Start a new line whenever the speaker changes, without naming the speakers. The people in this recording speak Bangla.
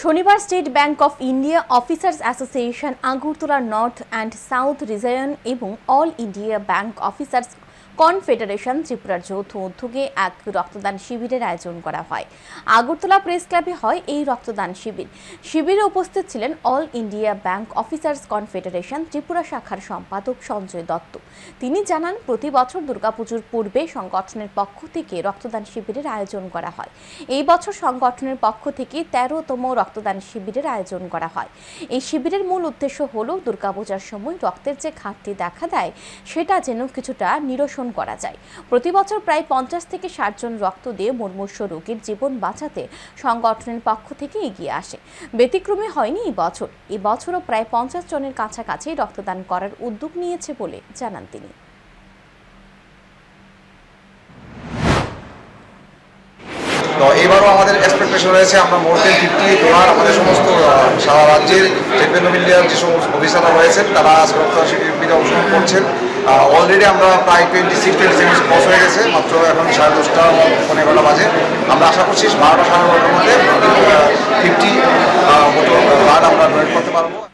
শনিবার state bank of India officers association Agartala north and south region এবং all India bank officers confederation ত্রিপুরার যৌথ উদ্যোগে এক রক্তদান শিবিরের আয়োজন করা হয়। আগরতলা প্রেস ক্লাবে হয় এই রক্তদান শিবিরে উপস্থিত ছিলেন all India bank officers confederation Tripura শাখার সম্পাদক সঞ্জয় দত্ত। তিনি জানান, প্রতি বছর দুর্গাপুজোর পূর্বে সংগঠনের পক্ষ থেকে রক্তদান শিবিরের আয়োজন করা হয়। এই বছর সংগঠনের পক্ষ থেকে 13তম রক্তদান শিবিরের আয়োজন করা হয়। এই শিবিরের মূল উদ্দেশ্য হল দুর্গাপূজার সময় রক্তের যে ঘাটতি দেখা দেয় সেটা যেন কিছুটা নিরসন করা যায়। প্রতি বছর প্রায় 50 থেকে 60 জন রক্ত দিয়ে মুমূর্ষু রোগীর জীবন বাঁচাতে সংগঠনের পক্ষ থেকে এগিয়ে আসে। ব্যতিক্রমী হয়নি এই বছরও প্রায় 50 জনের কাছাকাছি রক্তদান করার উদ্যোগ নিয়েছে বলে জানান তিনি।
তো এবারও আমাদের এক্সপেকটেশন রয়েছে আমরা মোর দেন 50 ডোনার আমাদের সমস্ত সারা রাজ্যের স্টেট ব্যাংক অফ ইন্ডিয়ার যে সমস্ত অফিসাররা রয়েছেন তারা আজকে রক্তদান শিবিরে অংশগ্রহণ করছেন। অলরেডি আমরা প্রায় 26-27 ক্রস হয়ে গেছে, মাত্র এখন 10:30 11:15 বাজে। আমরা আশা করছি 12টা 12:30টার মধ্যে 50 বোতল ব্লাড আমরা ডোনেট করতে পারবো।